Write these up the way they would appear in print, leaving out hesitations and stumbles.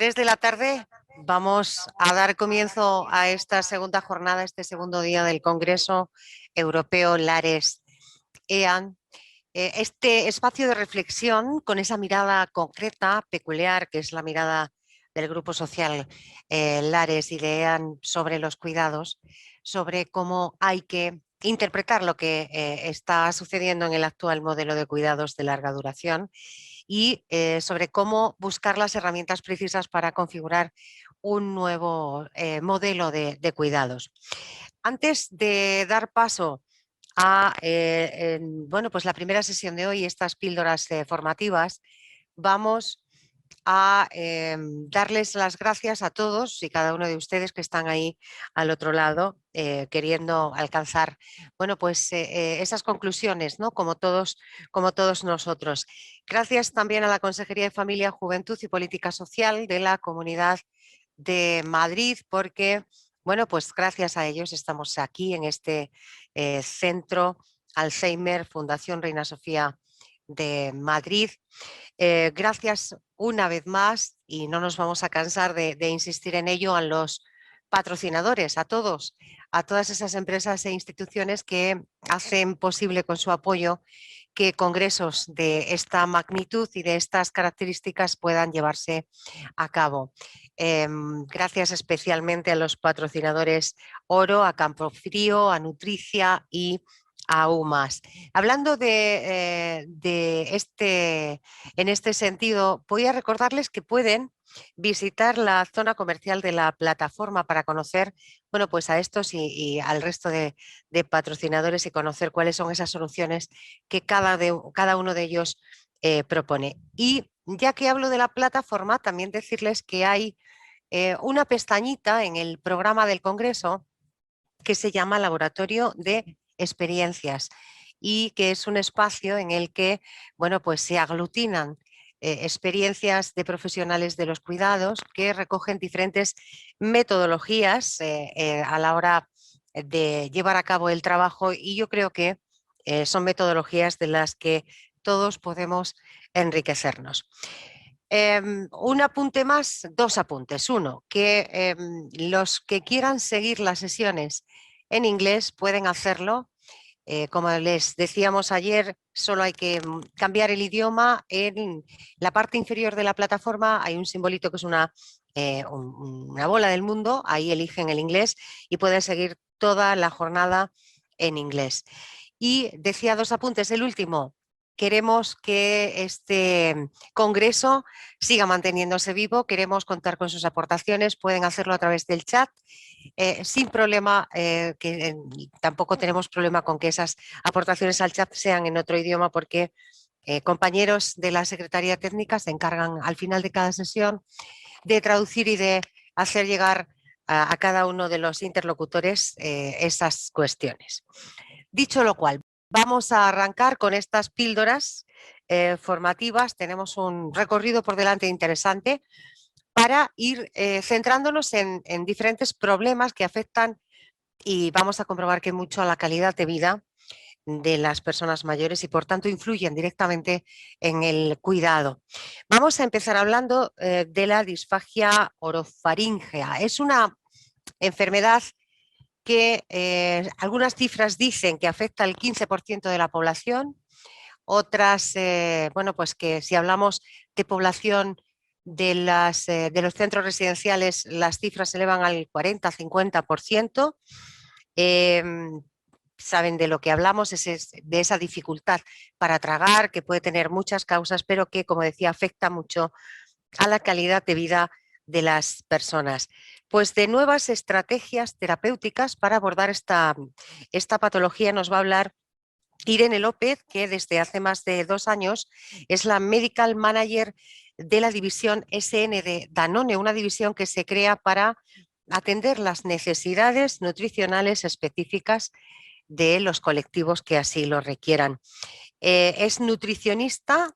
3 de la tarde vamos a dar comienzo a esta segunda jornada, este segundo día del Congreso Europeo Lares EAN. Este espacio de reflexión con esa mirada concreta, peculiar, que es la mirada del Grupo Social Lares y de EAN sobre los cuidados, sobre cómo hay que interpretar lo que está sucediendo en el actual modelo de cuidados de larga duración y sobre cómo buscar las herramientas precisas para configurar un nuevo modelo de cuidados. Antes de dar paso a bueno, pues la primera sesión de hoy, estas píldoras formativas, vamos a darles las gracias a todos y cada uno de ustedes que están ahí al otro lado queriendo alcanzar, bueno, pues esas conclusiones, ¿no? Como todos nosotros. Gracias también a la Consejería de Familia, Juventud y Política Social de la Comunidad de Madrid, porque, bueno, pues gracias a ellos estamos aquí en este centro Alzheimer, Fundación Reina Sofía de Madrid. Gracias una vez más, y no nos vamos a cansar de insistir en ello, a los patrocinadores, a todos, a todas esas empresas e instituciones que hacen posible con su apoyo que congresos de esta magnitud y de estas características puedan llevarse a cabo. Gracias especialmente a los patrocinadores Oro, a Campofrío, a Nutricia y a UMAS. Hablando en este sentido, voy a recordarles que pueden visitar la zona comercial de la plataforma para conocer, bueno, pues a estos y al resto de patrocinadores y conocer cuáles son esas soluciones que cada uno de ellos propone. Y ya que hablo de la plataforma, también decirles que hay una pestañita en el programa del Congreso que se llama Laboratorio de Experiencias y que es un espacio en el que, bueno, pues se aglutinan experiencias de profesionales de los cuidados que recogen diferentes metodologías a la hora de llevar a cabo el trabajo, y yo creo que son metodologías de las que todos podemos enriquecernos. Un apunte más, dos apuntes. Uno, que los que quieran seguir las sesiones en inglés pueden hacerlo. Como les decíamos ayer, solo hay que cambiar el idioma. En la parte inferior de la plataforma hay un simbolito que es una bola del mundo. Ahí eligen el inglés y pueden seguir toda la jornada en inglés. Y decía dos apuntes. El último, queremos que este congreso siga manteniéndose vivo, queremos contar con sus aportaciones, pueden hacerlo a través del chat, sin problema, tampoco tenemos problema con que esas aportaciones al chat sean en otro idioma, porque compañeros de la Secretaría Técnica se encargan al final de cada sesión de traducir y de hacer llegar a cada uno de los interlocutores esas cuestiones. Dicho lo cual, vamos a arrancar con estas píldoras formativas. Tenemos un recorrido por delante interesante para ir centrándonos en diferentes problemas que afectan, y vamos a comprobar que mucho, a la calidad de vida de las personas mayores y por tanto influyen directamente en el cuidado. Vamos a empezar hablando de la disfagia orofaríngea. Es una enfermedad que algunas cifras dicen que afecta al 15% de la población, otras, bueno, pues que si hablamos de población de los centros residenciales, las cifras se elevan al 40-50%. Saben de lo que hablamos, de esa dificultad para tragar, que puede tener muchas causas, pero que, como decía, afecta mucho a la calidad de vida de las personas. Pues de nuevas estrategias terapéuticas para abordar esta patología nos va a hablar Irene López, que desde hace más de 2 años es la Medical Manager de la división SN de Danone, una división que se crea para atender las necesidades nutricionales específicas de los colectivos que así lo requieran. Es nutricionista,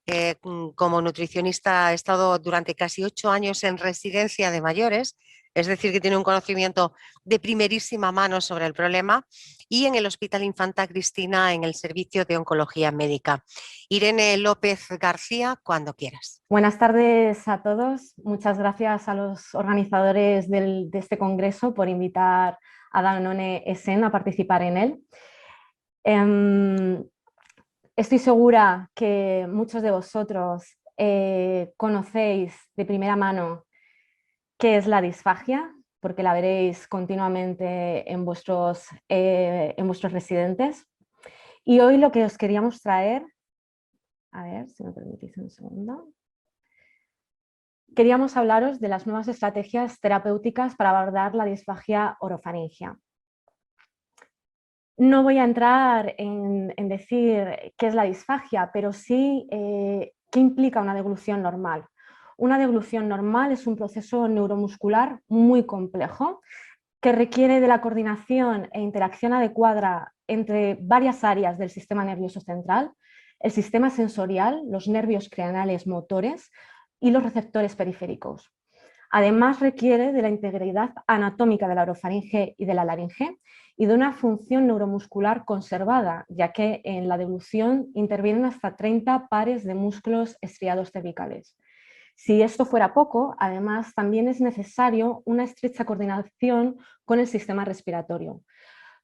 como nutricionista ha estado durante casi 8 años en residencia de mayores, es decir, que tiene un conocimiento de primerísima mano sobre el problema, y en el Hospital Infanta Cristina en el servicio de oncología médica. Irene López García, cuando quieras. Buenas tardes a todos. Muchas gracias a los organizadores de este congreso por invitar a Danone Essen a participar en él. Estoy segura que muchos de vosotros conocéis de primera mano qué es la disfagia, porque la veréis continuamente en vuestros residentes. Y hoy lo que os queríamos traer, a ver si me permitís un segundo. Queríamos hablaros de las nuevas estrategias terapéuticas para abordar la disfagia orofaringea. No voy a entrar en decir qué es la disfagia, pero sí qué implica una deglución normal. Una deglución normal es un proceso neuromuscular muy complejo que requiere de la coordinación e interacción adecuada entre varias áreas del sistema nervioso central, el sistema sensorial, los nervios craneales motores y los receptores periféricos. Además, requiere de la integridad anatómica de la orofaringe y de la laringe y de una función neuromuscular conservada, ya que en la deglución intervienen hasta 30 pares de músculos estriados cervicales. Si esto fuera poco, además también es necesario una estrecha coordinación con el sistema respiratorio.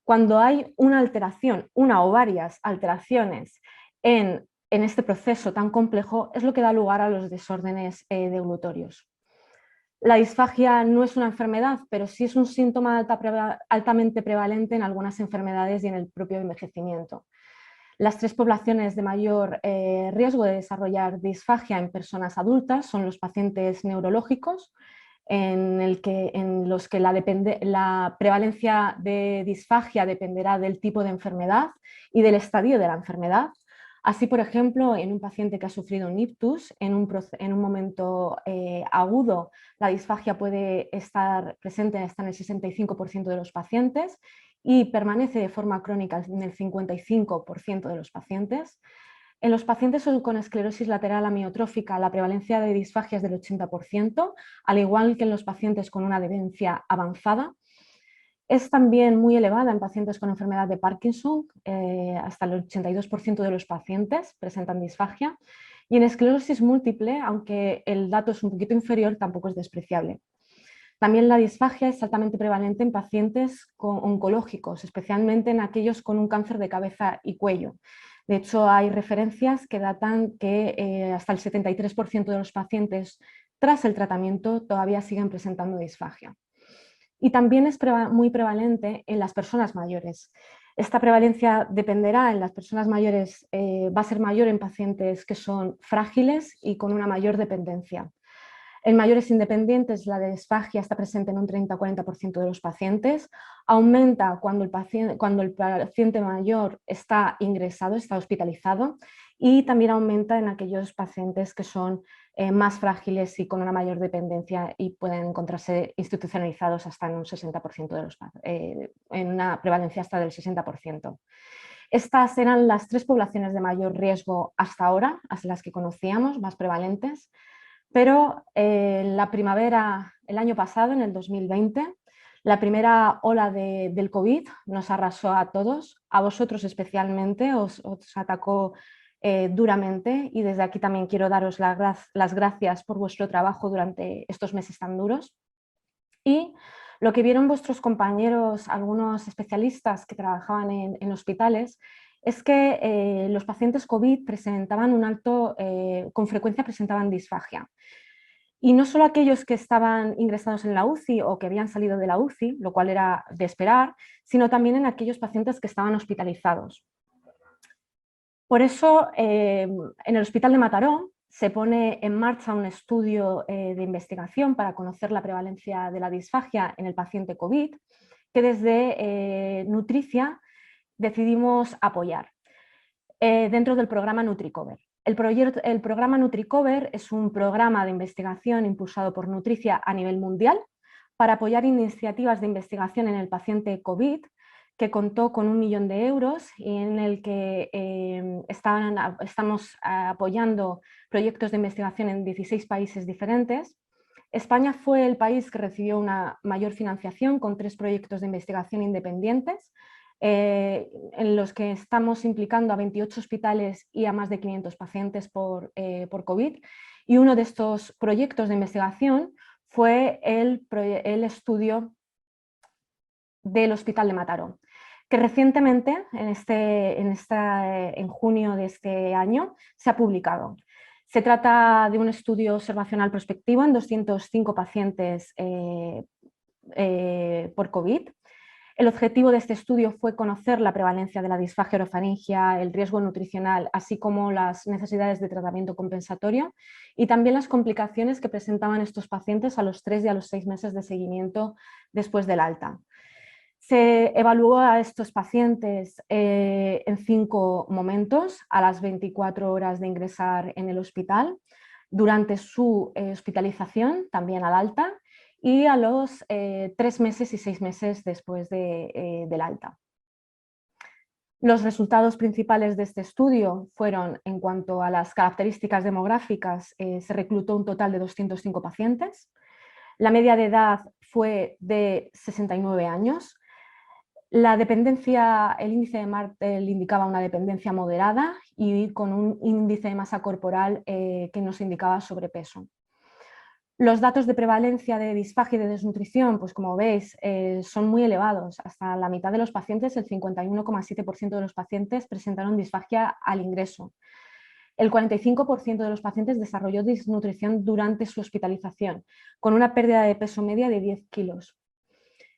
Cuando hay una alteración, una o varias alteraciones en este proceso tan complejo, es lo que da lugar a los desórdenes deglutorios. La disfagia no es una enfermedad, pero sí es un síntoma altamente prevalente en algunas enfermedades y en el propio envejecimiento. Las tres poblaciones de mayor riesgo de desarrollar disfagia en personas adultas son los pacientes neurológicos, en los que la prevalencia de disfagia dependerá del tipo de enfermedad y del estadio de la enfermedad. Así, por ejemplo, en un paciente que ha sufrido un ictus, en un momento agudo, la disfagia puede estar presente hasta en el 65% de los pacientes y permanece de forma crónica en el 55% de los pacientes. En los pacientes con esclerosis lateral amiotrófica, la prevalencia de disfagia es del 80%, al igual que en los pacientes con una demencia avanzada. Es también muy elevada en pacientes con enfermedad de Parkinson, hasta el 82% de los pacientes presentan disfagia, y en esclerosis múltiple, aunque el dato es un poquito inferior, tampoco es despreciable. También la disfagia es altamente prevalente en pacientes oncológicos, especialmente en aquellos con un cáncer de cabeza y cuello. De hecho, hay referencias que datan que hasta el 73% de los pacientes tras el tratamiento todavía siguen presentando disfagia. Y también es muy prevalente en las personas mayores. Esta prevalencia dependerá en las personas mayores, va a ser mayor en pacientes que son frágiles y con una mayor dependencia. En mayores independientes la disfagia está presente en un 30-40% de los pacientes, aumenta cuando el paciente mayor está ingresado, está hospitalizado, y también aumenta en aquellos pacientes que son más frágiles y con una mayor dependencia y pueden encontrarse institucionalizados hasta en un 60% de los en una prevalencia hasta del 60%. Estas eran las tres poblaciones de mayor riesgo hasta ahora, hasta las que conocíamos, más prevalentes. Pero en la primavera, el año pasado, en el 2020, la primera ola del COVID nos arrasó a todos, a vosotros especialmente, os atacó duramente, y desde aquí también quiero daros las gracias por vuestro trabajo durante estos meses tan duros. Y lo que vieron vuestros compañeros, algunos especialistas que trabajaban en hospitales, es que los pacientes COVID presentaban con frecuencia presentaban disfagia. Y no solo aquellos que estaban ingresados en la UCI o que habían salido de la UCI, lo cual era de esperar, sino también en aquellos pacientes que estaban hospitalizados. Por eso, en el Hospital de Mataró se pone en marcha un estudio de investigación para conocer la prevalencia de la disfagia en el paciente COVID, que desde Nutricia decidimos apoyar dentro del programa NutriCover. El programa NutriCover es un programa de investigación impulsado por Nutricia a nivel mundial para apoyar iniciativas de investigación en el paciente COVID, que contó con 1 millón de euros y en el que estamos apoyando proyectos de investigación en 16 países diferentes. España fue el país que recibió una mayor financiación con 3 proyectos de investigación independientes, en los que estamos implicando a 28 hospitales y a más de 500 pacientes por COVID. Y uno de estos proyectos de investigación fue el estudio del Hospital de Mataró, que recientemente, en junio de este año, se ha publicado. Se trata de un estudio observacional prospectivo en 205 pacientes por COVID. El objetivo de este estudio fue conocer la prevalencia de la disfagia orofaringia, el riesgo nutricional, así como las necesidades de tratamiento compensatorio y también las complicaciones que presentaban estos pacientes a los 3 y a los 6 meses de seguimiento después del alta. Se evaluó a estos pacientes en 5 momentos, a las 24 horas de ingresar en el hospital, durante su hospitalización, también al alta, y a los 3 meses y 6 meses después del alta. Los resultados principales de este estudio fueron, en cuanto a las características demográficas, se reclutó un total de 205 pacientes. La media de edad fue de 69 años. La dependencia, el índice de Martel indicaba una dependencia moderada y con un índice de masa corporal que nos indicaba sobrepeso. Los datos de prevalencia de disfagia y de desnutrición, pues como veis, son muy elevados. Hasta la mitad de los pacientes, el 51,7% de los pacientes presentaron disfagia al ingreso. El 45% de los pacientes desarrolló desnutrición durante su hospitalización, con una pérdida de peso media de 10 kilos.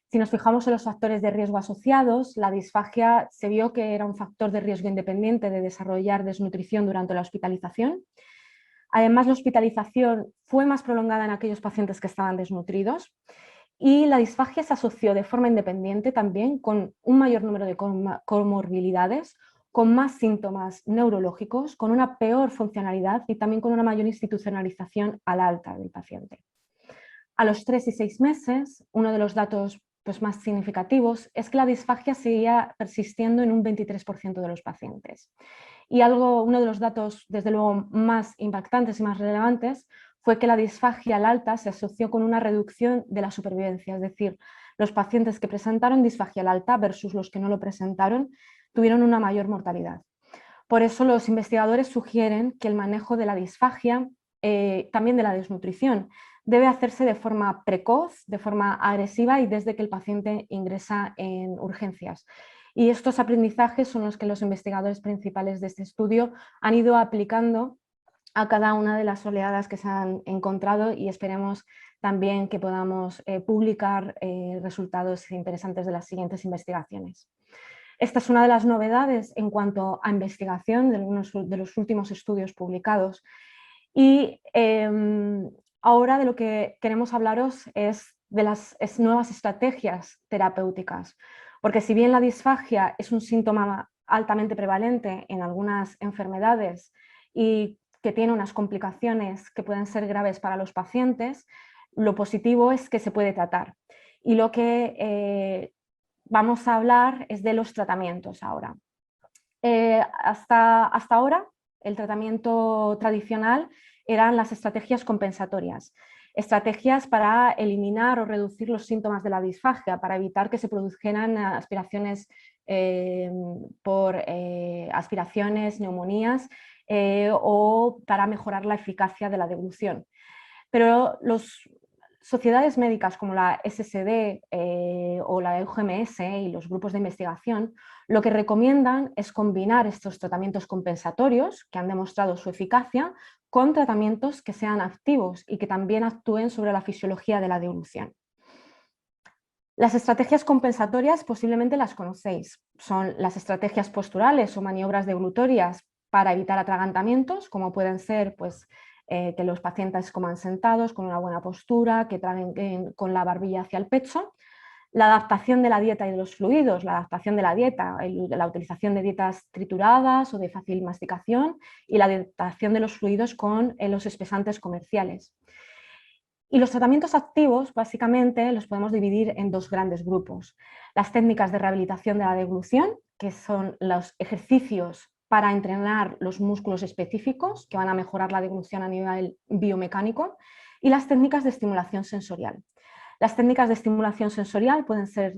Si nos fijamos en los factores de riesgo asociados, la disfagia se vio que era un factor de riesgo independiente de desarrollar desnutrición durante la hospitalización. Además, la hospitalización fue más prolongada en aquellos pacientes que estaban desnutridos y la disfagia se asoció de forma independiente también con un mayor número de comorbilidades, con más síntomas neurológicos, con una peor funcionalidad y también con una mayor institucionalización al alta del paciente. A los 3 y 6 meses, uno de los datos más significativos es que la disfagia seguía persistiendo en un 23% de los pacientes. Y uno de los datos, desde luego, más impactantes y más relevantes fue que la disfagia al alta se asoció con una reducción de la supervivencia, es decir, los pacientes que presentaron disfagia al alta versus los que no lo presentaron tuvieron una mayor mortalidad. Por eso los investigadores sugieren que el manejo de la disfagia, también de la desnutrición, debe hacerse de forma precoz, de forma agresiva y desde que el paciente ingresa en urgencias. Y estos aprendizajes son los que los investigadores principales de este estudio han ido aplicando a cada una de las oleadas que se han encontrado y esperemos también que podamos publicar resultados interesantes de las siguientes investigaciones. Esta es una de las novedades en cuanto a investigación de los últimos estudios publicados. Y ahora de lo que queremos hablaros es de las nuevas estrategias terapéuticas, porque si bien la disfagia es un síntoma altamente prevalente en algunas enfermedades y que tiene unas complicaciones que pueden ser graves para los pacientes, lo positivo es que se puede tratar. Y lo que vamos a hablar es de los tratamientos ahora. Hasta ahora, el tratamiento tradicional eran las estrategias compensatorias, estrategias para eliminar o reducir los síntomas de la disfagia, para evitar que se produjeran aspiraciones aspiraciones, neumonías o para mejorar la eficacia de la deglución. Pero las sociedades médicas como la SSD o la EUGMS y los grupos de investigación lo que recomiendan es combinar estos tratamientos compensatorios que han demostrado su eficacia con tratamientos que sean activos y que también actúen sobre la fisiología de la deglución. Las estrategias compensatorias posiblemente las conocéis. Son las estrategias posturales o maniobras deglutorias para evitar atragantamientos, como pueden ser que los pacientes coman sentados con una buena postura, que traguen con la barbilla hacia el pecho. La adaptación de la dieta y de los fluidos, la adaptación de la dieta, la utilización de dietas trituradas o de fácil masticación y la adaptación de los fluidos con los espesantes comerciales. Y los tratamientos activos, básicamente, los podemos dividir en 2 grandes grupos. Las técnicas de rehabilitación de la deglución, que son los ejercicios para entrenar los músculos específicos que van a mejorar la deglución a nivel biomecánico, y las técnicas de estimulación sensorial. Las técnicas de estimulación sensorial pueden ser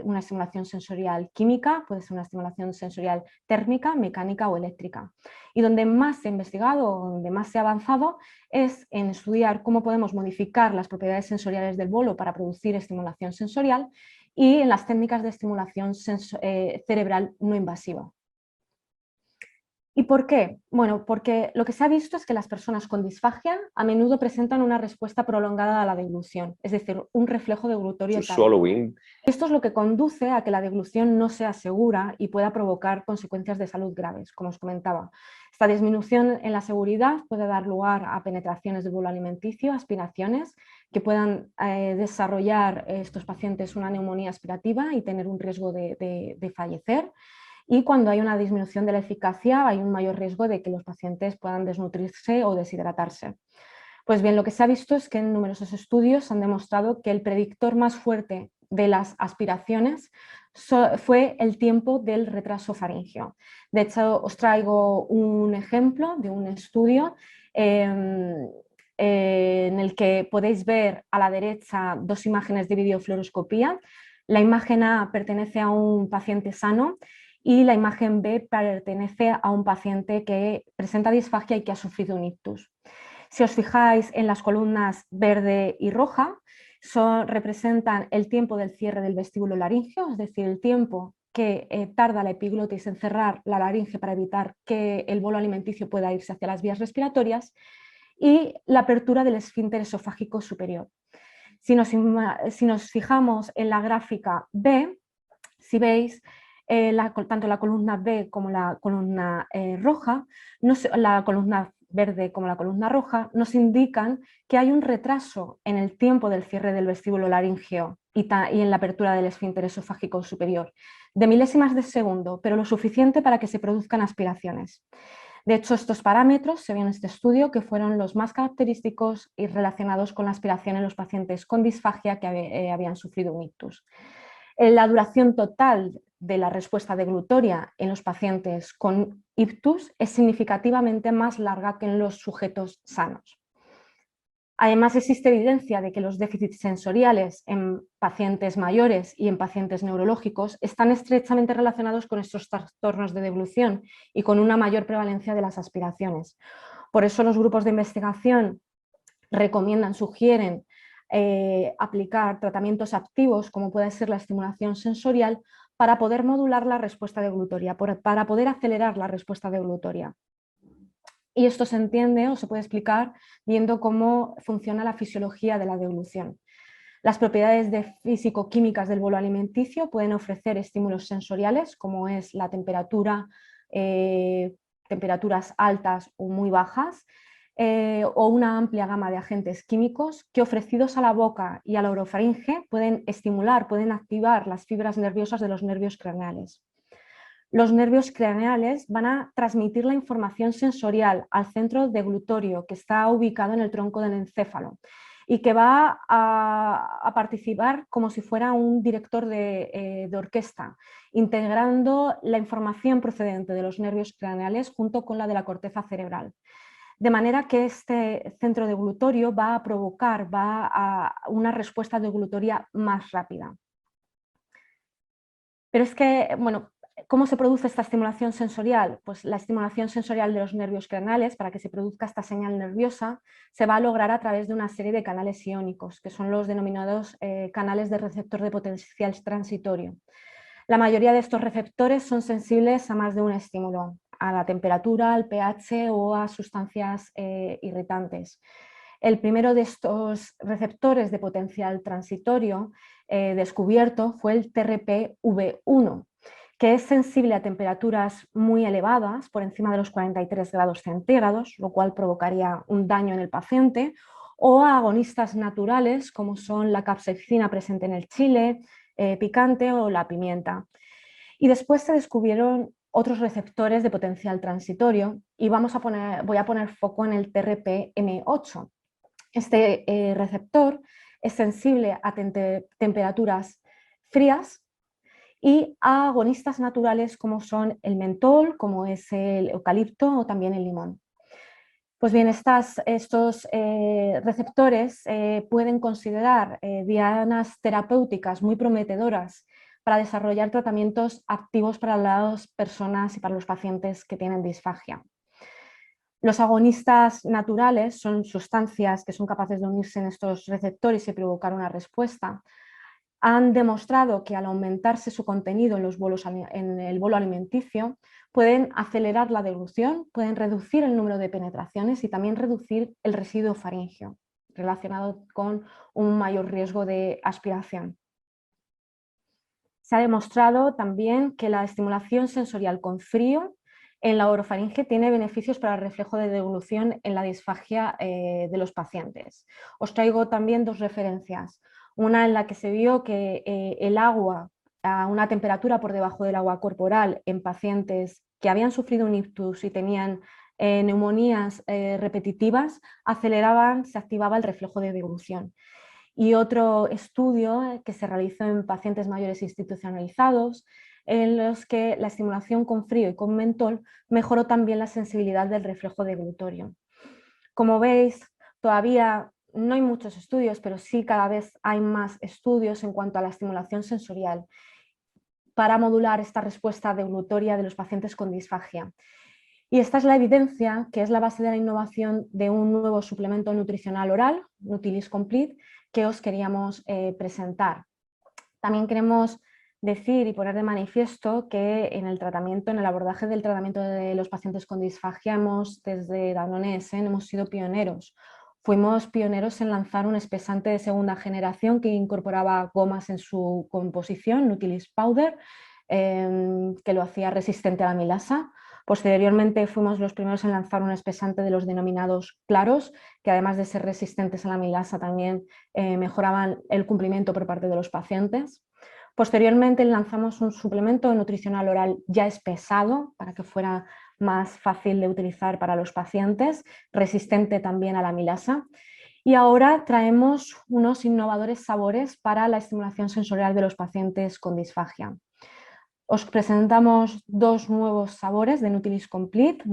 una estimulación sensorial química, puede ser una estimulación sensorial térmica, mecánica o eléctrica. Y donde más se ha investigado, donde más se ha avanzado, es en estudiar cómo podemos modificar las propiedades sensoriales del bolo para producir estimulación sensorial y en las técnicas de estimulación cerebral no invasiva. ¿Y por qué? Bueno, porque lo que se ha visto es que las personas con disfagia a menudo presentan una respuesta prolongada a la deglución, es decir, un reflejo deglutorio tardío. Esto es lo que conduce a que la deglución no sea segura y pueda provocar consecuencias de salud graves, como os comentaba. Esta disminución en la seguridad puede dar lugar a penetraciones del bolo alimenticio, aspiraciones, que puedan desarrollar estos pacientes una neumonía aspirativa y tener un riesgo de fallecer. Y cuando hay una disminución de la eficacia, hay un mayor riesgo de que los pacientes puedan desnutrirse o deshidratarse. Pues bien, lo que se ha visto es que en numerosos estudios han demostrado que el predictor más fuerte de las aspiraciones fue el tiempo del retraso faríngeo. De hecho, os traigo un ejemplo de un estudio en el que podéis ver a la derecha dos imágenes de videofluoroscopía. La imagen A pertenece a un paciente sano y la imagen B pertenece a un paciente que presenta disfagia y que ha sufrido un ictus. Si os fijáis en las columnas verde y roja, representan el tiempo del cierre del vestíbulo laríngeo, es decir, el tiempo que tarda la epiglotis en cerrar la laringe para evitar que el bolo alimenticio pueda irse hacia las vías respiratorias, y la apertura del esfínter esofágico superior. Si nos fijamos en la gráfica B, si veis, tanto la columna B como la columna roja, la columna verde como la columna roja, nos indican que hay un retraso en el tiempo del cierre del vestíbulo laríngeo y en la apertura del esfínter esofágico superior, de milésimas de segundo, pero lo suficiente para que se produzcan aspiraciones. De hecho, estos parámetros se ven en este estudio que fueron los más característicos y relacionados con la aspiración en los pacientes con disfagia que habían sufrido un ictus. La duración total de la respuesta deglutoria en los pacientes con ictus es significativamente más larga que en los sujetos sanos. Además, existe evidencia de que los déficits sensoriales en pacientes mayores y en pacientes neurológicos están estrechamente relacionados con estos trastornos de deglución y con una mayor prevalencia de las aspiraciones. Por eso los grupos de investigación recomiendan, sugieren aplicar tratamientos activos como puede ser la estimulación sensorial para poder modular la respuesta deglutoria, para poder acelerar la respuesta deglutoria. Y esto se entiende o se puede explicar viendo cómo funciona la fisiología de la deglución. Las propiedades físico-químicas del bolo alimenticio pueden ofrecer estímulos sensoriales como es la temperatura, temperaturas altas o muy bajas, o una amplia gama de agentes químicos que ofrecidos a la boca y a la orofaringe pueden estimular, pueden activar las fibras nerviosas de los nervios craneales. Los nervios craneales van a transmitir la información sensorial al centro deglutorio que está ubicado en el tronco del encéfalo y que va a participar como si fuera un director de orquesta, integrando la información procedente de los nervios craneales junto con la de la corteza cerebral. De manera que este centro deglutorio va a provocar una respuesta deglutoria más rápida. Pero es que, bueno, ¿cómo se produce esta estimulación sensorial? Pues la estimulación sensorial de los nervios craneales, para que se produzca esta señal nerviosa, se va a lograr a través de una serie de canales iónicos, que son los denominados canales de receptor de potencial transitorio. La mayoría de estos receptores son sensibles a más de un estímulo, a la temperatura, al pH o a sustancias irritantes. El primero de estos receptores de potencial transitorio descubierto fue el TRPV1, que es sensible a temperaturas muy elevadas, por encima de los 43 grados centígrados, lo cual provocaría un daño en el paciente, o a agonistas naturales como son la capsaicina presente en el chile picante o la pimienta. Y después se descubrieron otros receptores de potencial transitorio y voy a poner foco en el TRPM8. Este receptor es sensible a temperaturas frías y a agonistas naturales como son el mentol, como es el eucalipto o también el limón. Pues bien, estos receptores pueden considerar dianas terapéuticas muy prometedoras para desarrollar tratamientos activos para las personas y para los pacientes que tienen disfagia. Los agonistas naturales son sustancias que son capaces de unirse en estos receptores y provocar una respuesta. Han demostrado que al aumentarse su contenido en el bolo alimenticio, pueden acelerar la deglución, pueden reducir el número de penetraciones y también reducir el residuo faríngeo, relacionado con un mayor riesgo de aspiración. Se ha demostrado también que la estimulación sensorial con frío en la orofaringe tiene beneficios para el reflejo de deglución en la disfagia de los pacientes. Os traigo también dos referencias. Una en la que se vio que el agua a una temperatura por debajo del agua corporal en pacientes que habían sufrido un ictus y tenían neumonías repetitivas, se activaba el reflejo de deglución. Y otro estudio que se realizó en pacientes mayores institucionalizados, en los que la estimulación con frío y con mentol mejoró también la sensibilidad del reflejo deglutorio. Como veis, todavía no hay muchos estudios, pero sí cada vez hay más estudios en cuanto a la estimulación sensorial para modular esta respuesta deglutoria de los pacientes con disfagia. Y esta es la evidencia que es la base de la innovación de un nuevo suplemento nutricional oral, Nutilis Complete, que os queríamos presentar. También queremos decir y poner de manifiesto que en el abordaje del tratamiento de los pacientes con disfagia, desde Danone Essen hemos sido pioneros. Fuimos pioneros en lanzar un espesante de segunda generación que incorporaba gomas en su composición, Nutilis Powder, que lo hacía resistente a la amilasa. Posteriormente fuimos los primeros en lanzar un espesante de los denominados claros, que además de ser resistentes a la amilasa también mejoraban el cumplimiento por parte de los pacientes. Posteriormente lanzamos un suplemento nutricional oral ya espesado para que fuera más fácil de utilizar para los pacientes, resistente también a la amilasa. Y ahora traemos unos innovadores sabores para la estimulación sensorial de los pacientes con disfagia. Os presentamos dos nuevos sabores de Nutilis Complete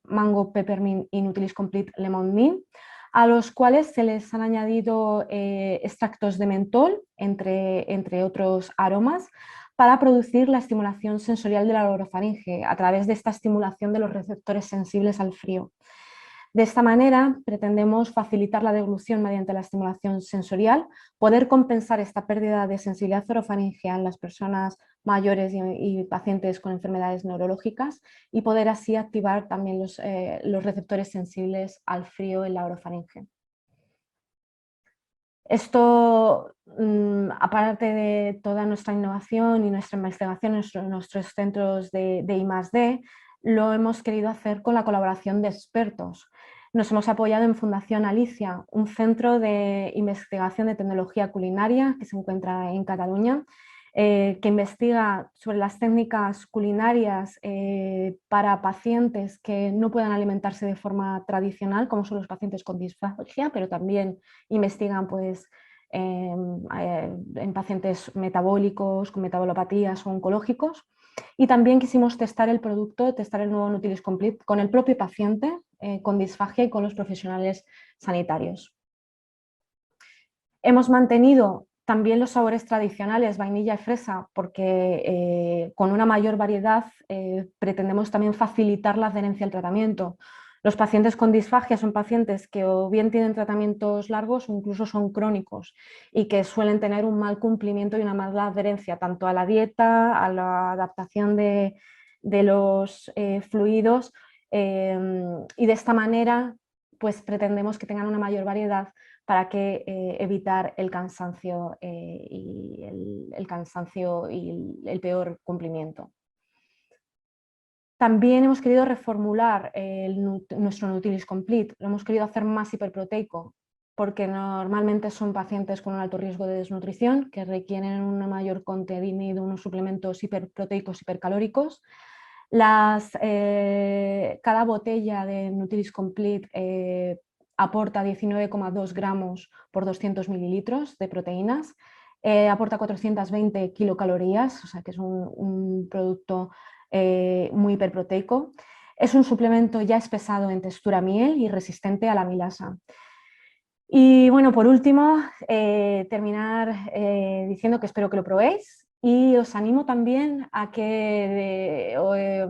Mango Peppermint y Nutilis Complete Lemon Mint, a los cuales se les han añadido extractos de mentol, entre otros aromas, para producir la estimulación sensorial de la orofaringe a través de esta estimulación de los receptores sensibles al frío. De esta manera pretendemos facilitar la deglución mediante la estimulación sensorial, poder compensar esta pérdida de sensibilidad orofaringea en las personas mayores y pacientes con enfermedades neurológicas y poder así activar también los receptores sensibles al frío en la orofaringe. Esto, aparte de toda nuestra innovación y nuestra investigación en nuestros centros de I+D, lo hemos querido hacer con la colaboración de expertos. Nos hemos apoyado en Fundación Alicia, un centro de investigación de tecnología culinaria que se encuentra en Cataluña, que investiga sobre las técnicas culinarias para pacientes que no puedan alimentarse de forma tradicional, como son los pacientes con disfagia, pero también investigan pues, en pacientes metabólicos, con metabolopatías o oncológicos. Y también quisimos testar el nuevo Nutilis Complete con el propio paciente con disfagia y con los profesionales sanitarios. Hemos mantenido también los sabores tradicionales, vainilla y fresa, porque con una mayor variedad pretendemos también facilitar la adherencia al tratamiento. Los pacientes con disfagia son pacientes que o bien tienen tratamientos largos o incluso son crónicos y que suelen tener un mal cumplimiento y una mala adherencia tanto a la dieta, a la adaptación de los fluidos y de esta manera pues pretendemos que tengan una mayor variedad para que evitar el cansancio y el peor cumplimiento. También hemos querido reformular nuestro Nutilis Complete, lo hemos querido hacer más hiperproteico, porque normalmente son pacientes con un alto riesgo de desnutrición que requieren un mayor contenido de unos suplementos hiperproteicos, hipercalóricos. Cada botella de Nutilis Complete aporta 19,2 gramos por 200 mililitros de proteínas, aporta 420 kilocalorías, o sea que es un producto muy hiperproteico. Es un suplemento ya espesado en textura miel y resistente a la milasa. Y bueno, por último, terminar diciendo que espero que lo probéis y os animo también a que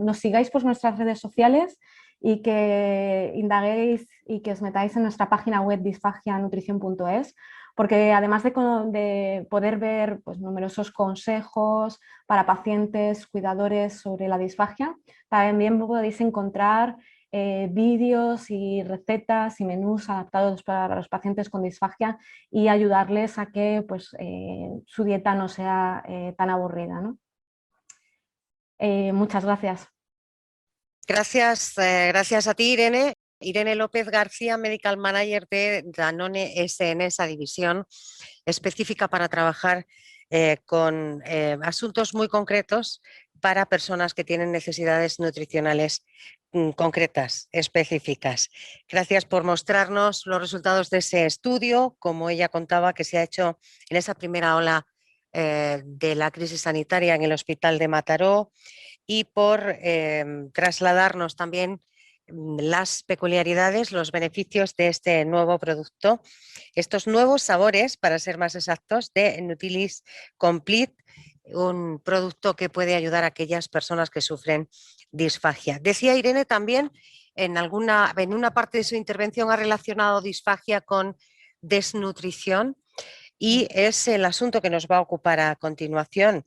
nos sigáis por nuestras redes sociales y que indaguéis y que os metáis en nuestra página web disfagianutrición.es, porque además de poder ver pues, numerosos consejos para pacientes, cuidadores sobre la disfagia, también podéis encontrar vídeos y recetas y menús adaptados para los pacientes con disfagia y ayudarles a que pues, su dieta no sea tan aburrida, ¿no? Muchas gracias. Gracias, gracias a ti, Irene. Irene López García, Medical Manager de Danone SN, esa división específica para trabajar con asuntos muy concretos para personas que tienen necesidades nutricionales concretas, específicas. Gracias por mostrarnos los resultados de ese estudio, como ella contaba, que se ha hecho en esa primera ola de la crisis sanitaria en el Hospital de Mataró, y por trasladarnos también las peculiaridades, los beneficios de este nuevo producto, estos nuevos sabores, para ser más exactos, de Nutilis Complete, un producto que puede ayudar a aquellas personas que sufren disfagia. Decía Irene también, en una parte de su intervención ha relacionado disfagia con desnutrición, y es el asunto que nos va a ocupar a continuación.